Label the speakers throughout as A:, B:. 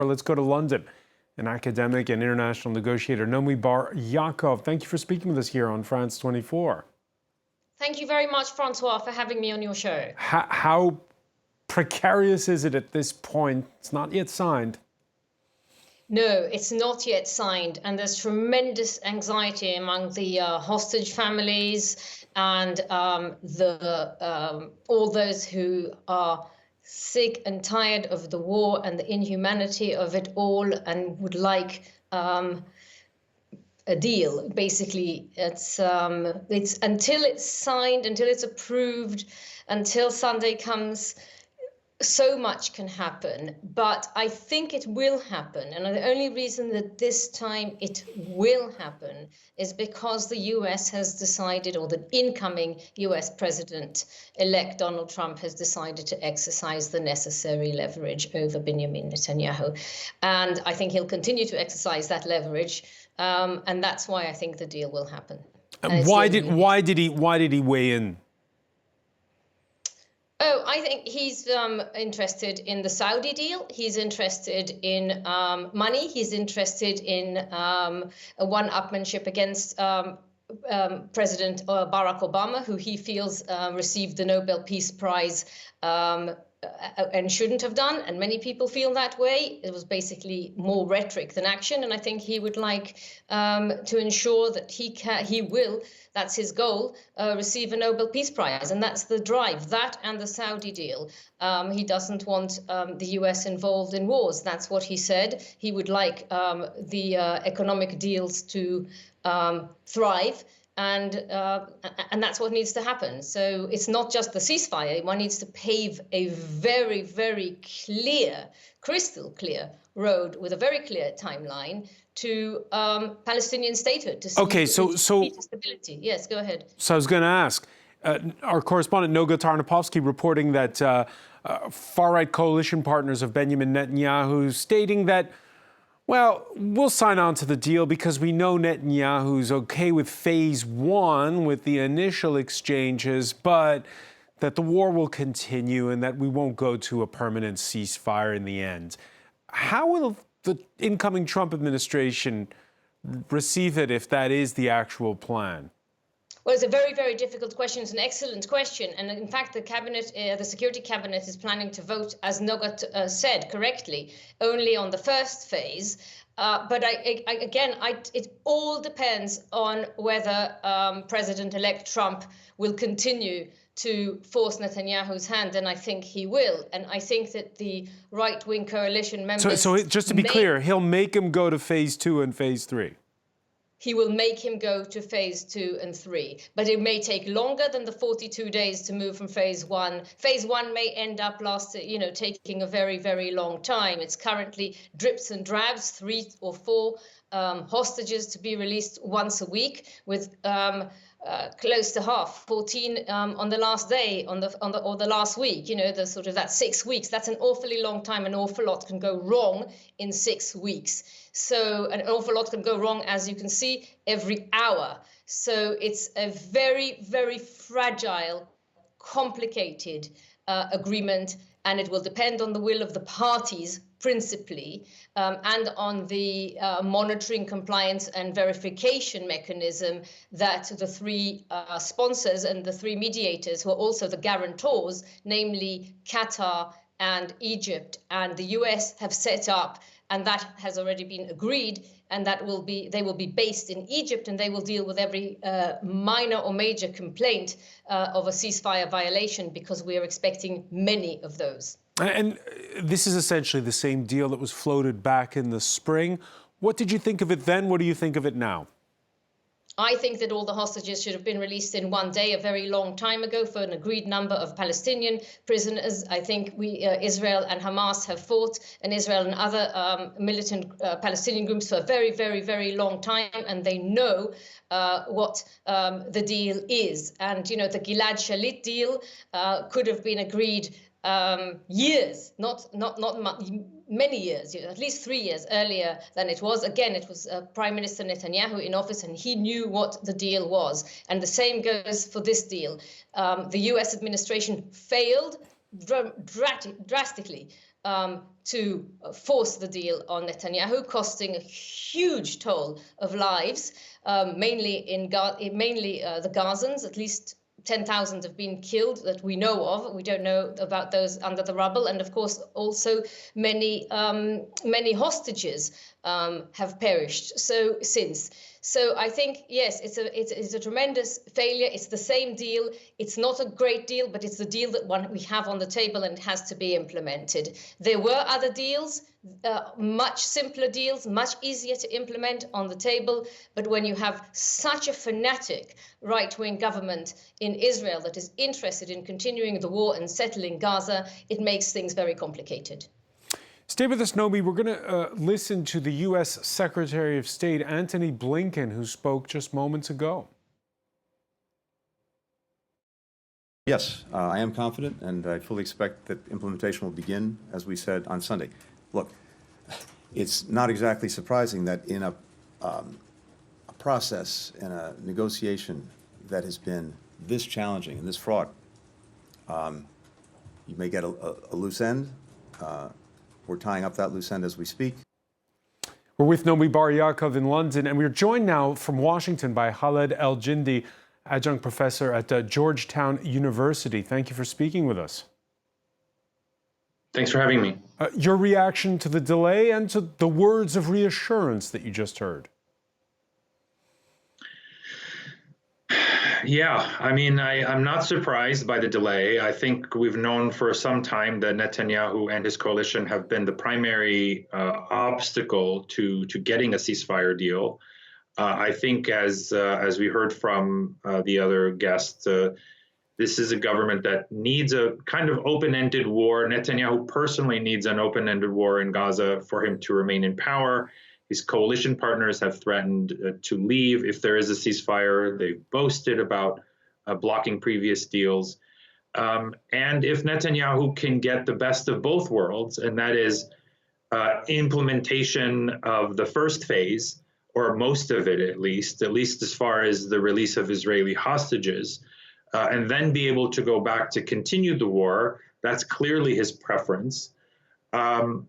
A: Let's go to London. An academic and international negotiator, Nomi Bar-Yaacov. Thank you for speaking with us here on France 24.
B: Thank you very much, Francois, for having me on your show.
A: How precarious is it at this point? It's not yet signed.
B: No, it's not yet signed, and there's tremendous anxiety among the hostage families and all those who are sick and tired of the war and the inhumanity of it all and would like a deal. Basically, it's until it's signed, until it's approved, until Sunday comes. So much can happen, but I think it will happen. And the only reason that this time it will happen is because the US has decided, or the incoming US President-elect Donald Trump has decided to exercise the necessary leverage over Benjamin Netanyahu. And I think he'll continue to exercise that leverage. And that's why I think the deal will happen.
A: Why did he weigh in?
B: Oh, I think he's interested in the Saudi deal. He's interested in money. He's interested in a one-upmanship against President Barack Obama, who he feels received the Nobel Peace Prize and shouldn't have done. And many people feel that way. It was basically more rhetoric than action. And I think he would like to ensure that he will, that's his goal, receive a Nobel Peace Prize. And that's the drive, that and the Saudi deal. He doesn't want the US involved in wars. That's what he said. He would like the economic deals to thrive. And that's what needs to happen. So it's not just the ceasefire. One needs to pave a very, very clear, crystal clear road with a very clear timeline to Palestinian statehood. To see stability. Yes, go ahead.
A: So I was going to ask, our correspondent Noga Tarnapovsky reporting that far-right coalition partners of Benjamin Netanyahu stating that, well, we'll sign on to the deal because we know Netanyahu's okay with phase one, with the initial exchanges, but that the war will continue and that we won't go to a permanent ceasefire in the end. How will the incoming Trump administration receive it if that is the actual plan?
B: Well, it's a very, very difficult question. It's an excellent question. And in fact, the cabinet, the security cabinet is planning to vote, as Nogat said correctly, only on the first phase. But it all depends on whether President-elect Trump will continue to force Netanyahu's hand, and I think he will. And I think that the right-wing coalition members...
A: So just to be clear, he'll make him go to phase two and phase three.
B: He will make him go to phase 2 and 3, but it may take longer than the 42 days to move from phase 1. Phase 1 may end up taking a very, very long time. It's currently drips and drabs, 3 or 4 hostages to be released once a week, with close to half, 14 on the last day, or the last week. That 6 weeks. That's an awfully long time. An awful lot can go wrong in 6 weeks. So an awful lot can go wrong, as you can see, every hour. So it's a very, very fragile, complicated agreement, and it will depend on the will of the parties principally, and on the monitoring, compliance and verification mechanism that the 3 sponsors and the 3 mediators, who are also the guarantors, namely Qatar and Egypt and the US, have set up. And that has already been agreed, and they will be based in Egypt, and they will deal with every minor or major complaint of a ceasefire violation, because we are expecting many of those.
A: And this is essentially the same deal that was floated back in the spring. What did you think of it then? What do you think of it now?
B: I think that all the hostages should have been released in one day, a very long time ago, for an agreed number of Palestinian prisoners. I think Israel and Hamas have fought, and Israel and other militant Palestinian groups, for a very, very, very long time, and they know what the deal is. And, the Gilad Shalit deal could have been agreed years, not many years, at least 3 years earlier than it was. Again, it was Prime Minister Netanyahu in office, and he knew what the deal was. And the same goes for this deal. The US administration failed drastically to force the deal on Netanyahu, costing a huge toll of lives, mainly the Gazans. At least 10,000 have been killed that we know of. We don't know about those under the rubble, and of course also many hostages have perished since. So I think, yes, it's a tremendous failure. It's the same deal. It's not a great deal, but it's the deal that we have on the table, and it has to be implemented. There were other deals, much simpler deals, much easier to implement on the table. But when you have such a fanatic right-wing government in Israel that is interested in continuing the war and settling Gaza, it makes things very complicated.
A: Stay with us, Nomi. We're going to listen to the U.S. Secretary of State, Antony Blinken, who spoke just moments ago.
C: Yes, I am confident, and I fully expect that implementation will begin, as we said, on Sunday. Look, it's not exactly surprising that in a process, in a negotiation that has been this challenging and this fraught, you may get a loose end. We're tying up that loose end as we speak.
A: We're with Nomi Bar-Yaacov in London, and we're joined now from Washington by Khaled Elgindy, adjunct professor at Georgetown University. Thank you for speaking with us.
D: Thanks for having me.
A: Your reaction to the delay and to the words of reassurance that you just heard.
D: Yeah, I mean, I'm not surprised by the delay. I think we've known for some time that Netanyahu and his coalition have been the primary obstacle to getting a ceasefire deal. I think, as we heard from the other guests, this is a government that needs a kind of open-ended war. Netanyahu personally needs an open-ended war in Gaza for him to remain in power. His coalition partners have threatened to leave if there is a ceasefire. They've boasted about blocking previous deals. And if Netanyahu can get the best of both worlds, and that is implementation of the first phase, or most of it at least as far as the release of Israeli hostages, and then be able to go back to continue the war, that's clearly his preference. I'm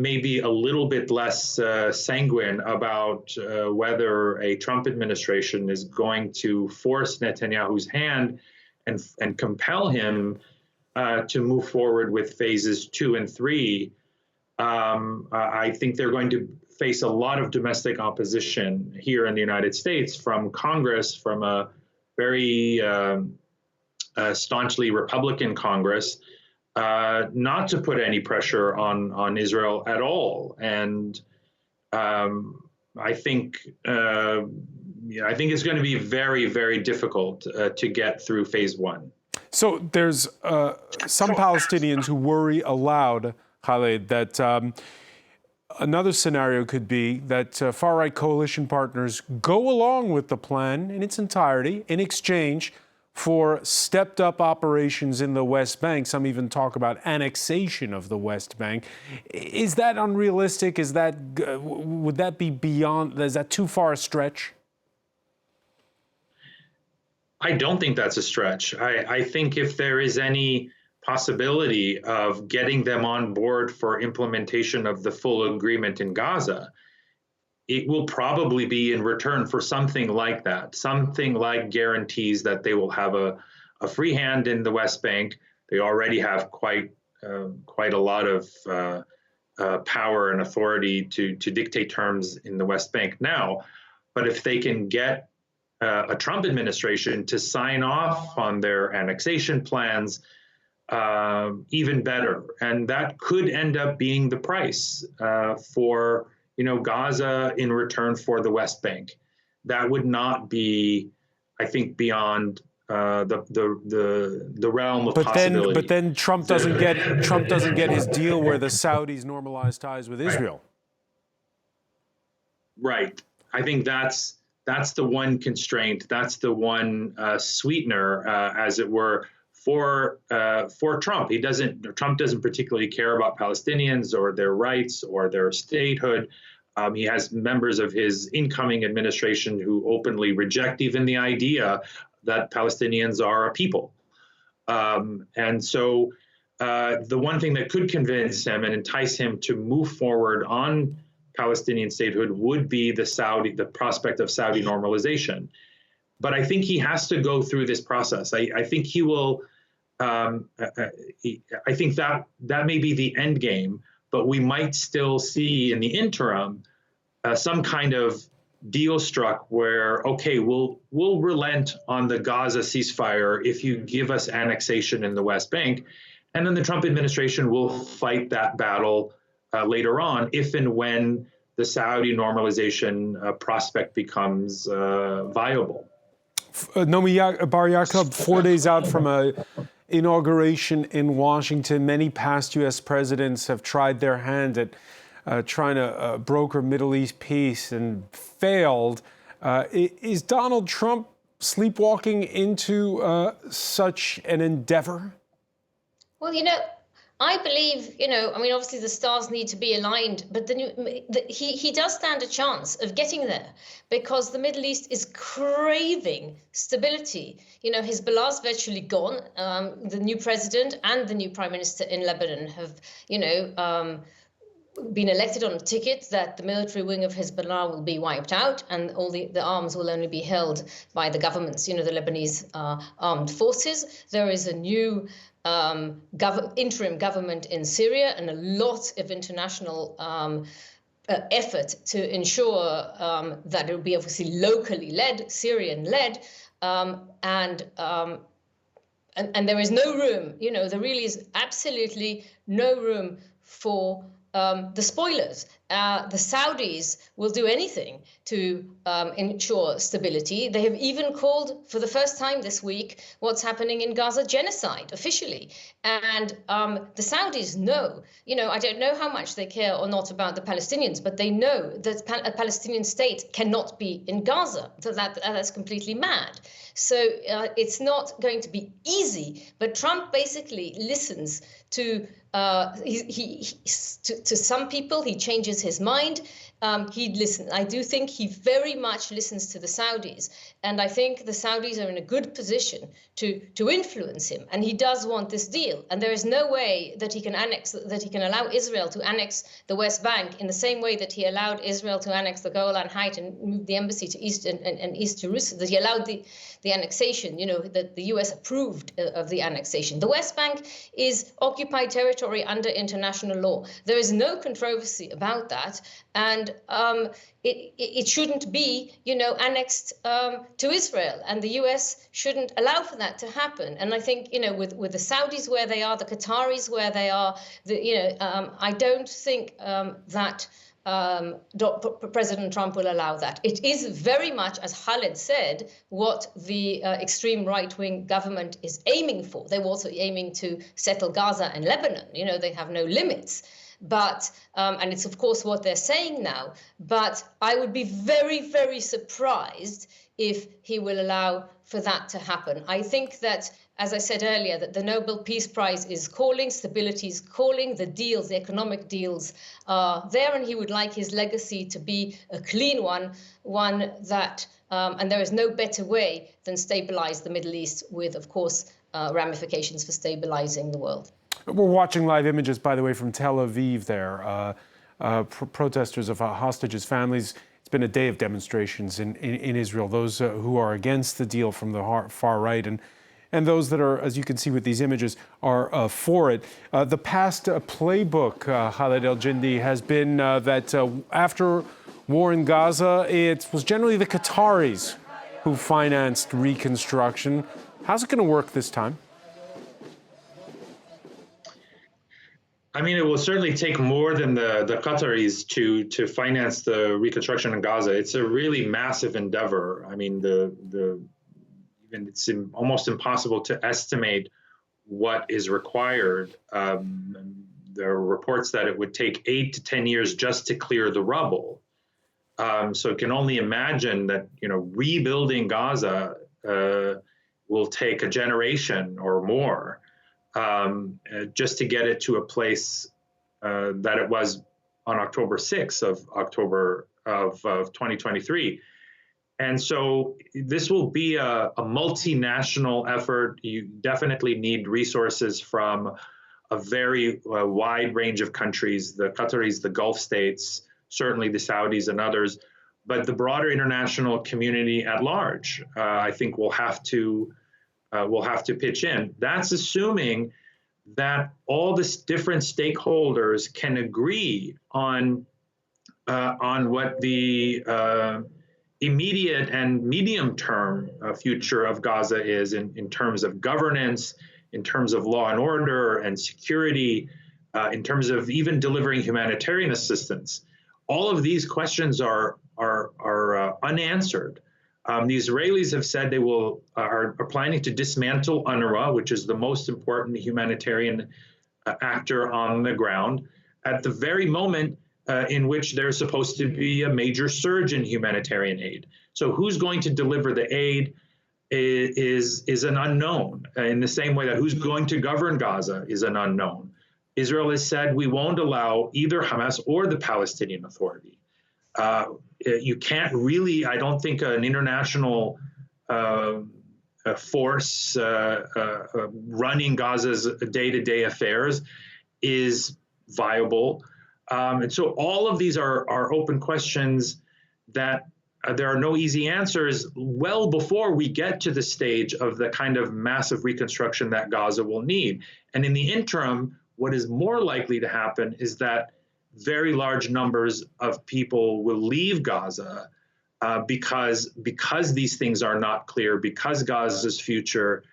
D: maybe a little bit less sanguine about whether a Trump administration is going to force Netanyahu's hand and compel him to move forward with phases 2 and 3. I think they're going to face a lot of domestic opposition here in the United States from Congress, from a very staunchly Republican Congress, not to put any pressure on Israel at all. And I think it's going to be very, very difficult to get through phase 1.
A: So there's some Palestinians who worry aloud, Khaled, that another scenario could be that far-right coalition partners go along with the plan in its entirety in exchange for stepped-up operations in the West Bank. Some even talk about annexation of the West Bank. Is that unrealistic? Would that be beyond? Is that too far a stretch?
D: I don't think that's a stretch. I think if there is any possibility of getting them on board for implementation of the full agreement in Gaza, it will probably be in return for something like that, something like guarantees that they will have a free hand in the West Bank. They already have quite a lot of power and authority to dictate terms in the West Bank now. But if they can get a Trump administration to sign off on their annexation plans, even better. And that could end up being the price for Gaza in return for the West Bank. That would not be, I think, beyond the realm of possibility.
A: But then Trump doesn't get his deal where the Saudis normalize ties with Israel.
D: Right. I think that's the one constraint. That's the one sweetener, as it were, for Trump. Trump doesn't particularly care about Palestinians or their rights or their statehood. He has members of his incoming administration who openly reject even the idea that Palestinians are a people. And so the one thing that could convince him and entice him to move forward on Palestinian statehood would be the prospect of Saudi normalization. But I think he has to go through this process. I think he will. I think that may be the end game, but we might still see in the interim some kind of deal struck where, okay, we'll relent on the Gaza ceasefire if you give us annexation in the West Bank, and then the Trump administration will fight that battle later on if and when the Saudi normalization prospect becomes viable.
A: Nomi Bar-Yaacov, 4 days out from a inauguration in Washington, many past U.S. presidents have tried their hand at trying to broker Middle East peace and failed. Is Donald Trump sleepwalking into such an endeavor?
B: Well, I believe, obviously the stars need to be aligned, but he does stand a chance of getting there because the Middle East is craving stability. Hezbollah's virtually gone. The new president and the new prime minister in Lebanon have, been elected on a ticket that the military wing of Hezbollah will be wiped out and all the arms will only be held by the governments, the Lebanese armed forces. There is a new interim government in Syria and a lot of international effort to ensure that it will be obviously locally led, Syrian-led, and there is no room, there really is absolutely no room for the spoilers. The Saudis will do anything to ensure stability. They have even called for the first time this week what's happening in Gaza genocide officially. And the Saudis know, I don't know how much they care or not about the Palestinians, but they know that a Palestinian state cannot be in Gaza. So that's completely mad. So it's not going to be easy, but Trump basically listens to to some people. He changes his mind. I do think he very much listens to the Saudis, and I think the Saudis are in a good position to influence him. And he does want this deal, and there is no way that he can allow Israel to annex the West Bank in the same way that he allowed Israel to annex the Golan Heights and move the embassy to East Jerusalem. That he allowed the annexation. That the U.S. approved of the annexation. The West Bank is occupied territory under international law. There is no controversy about that, and it shouldn't be, annexed to Israel, and the U.S. shouldn't allow for that to happen. And I think, with the Saudis where they are, the Qataris where they are, I don't think that President Trump will allow that. It is very much, as Khaled said, what the extreme right-wing government is aiming for. They're also aiming to settle Gaza and Lebanon. They have no limits. But, and it's of course what they're saying now, but I would be very, very surprised if he will allow for that to happen. I think that, as I said earlier, that the Nobel Peace Prize is calling, stability is calling, the deals, the economic deals are there, and he would like his legacy to be a clean one that, and there is no better way than stabilize the Middle East with, of course, ramifications for stabilizing the world.
A: We're watching live images, by the way, from Tel Aviv there. Protesters of hostages' families. It's been a day of demonstrations in Israel. Those who are against the deal from the far right and those that are, as you can see with these images, are for it. The past playbook, Khaled Elgindy, has been that after war in Gaza, it was generally the Qataris who financed reconstruction. How's it going to work this time?
D: I mean, it will certainly take more than the Qataris to finance the reconstruction in Gaza. It's a really massive endeavor. I mean, it's almost impossible to estimate what is required. There are reports that it would take 8 to 10 years just to clear the rubble. So you can only imagine that rebuilding Gaza will take a generation or more. Just to get it to a place that it was on October 6th of 2023. And so this will be a multinational effort. You definitely need resources from a very wide range of countries, the Qataris, the Gulf states, certainly the Saudis and others, but the broader international community at large, I think will have to pitch in. That's assuming that all the different stakeholders can agree on what the immediate and medium-term future of Gaza is in terms of governance, in terms of law and order and security, in terms of even delivering humanitarian assistance. All of these questions are unanswered. The Israelis have said they are planning to dismantle UNRWA, which is the most important humanitarian actor on the ground, at the very moment in which there's supposed to be a major surge in humanitarian aid. So who's going to deliver the aid is an unknown, in the same way that who's going to govern Gaza is an unknown. Israel has said we won't allow either Hamas or the Palestinian Authority. You can't really, I don't think an international force running Gaza's day-to-day affairs is viable. And so all of these are open questions that there are no easy answers well before we get to the stage of the kind of massive reconstruction that Gaza will need. And in the interim, what is more likely to happen is that very large numbers of people will leave Gaza because these things are not clear, because Gaza's future,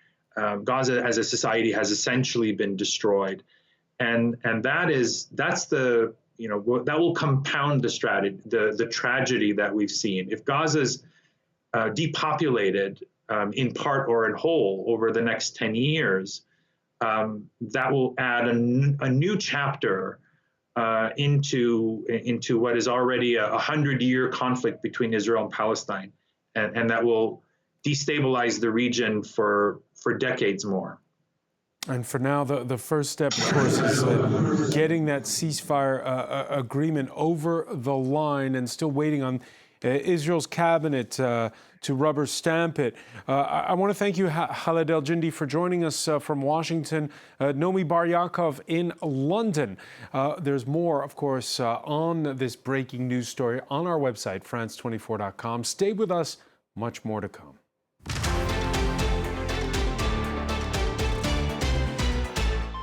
D: Gaza as a society has essentially been destroyed. And that's the, that will compound the tragedy that we've seen. If Gaza's depopulated in part or in whole over the next 10 years, that will add a new chapter into what is already a 100-year conflict between Israel and Palestine, and that will destabilize the region for decades more.
A: And for now, the first step, of course, is getting that ceasefire agreement over the line, and still waiting on Israel's cabinet to rubber stamp it. I want to thank you, Khaled Elgindy, for joining us from Washington. Nomi Bar-Yaacov in London. There's more, of course, on this breaking news story on our website, France24.com. Stay with us, much more to come.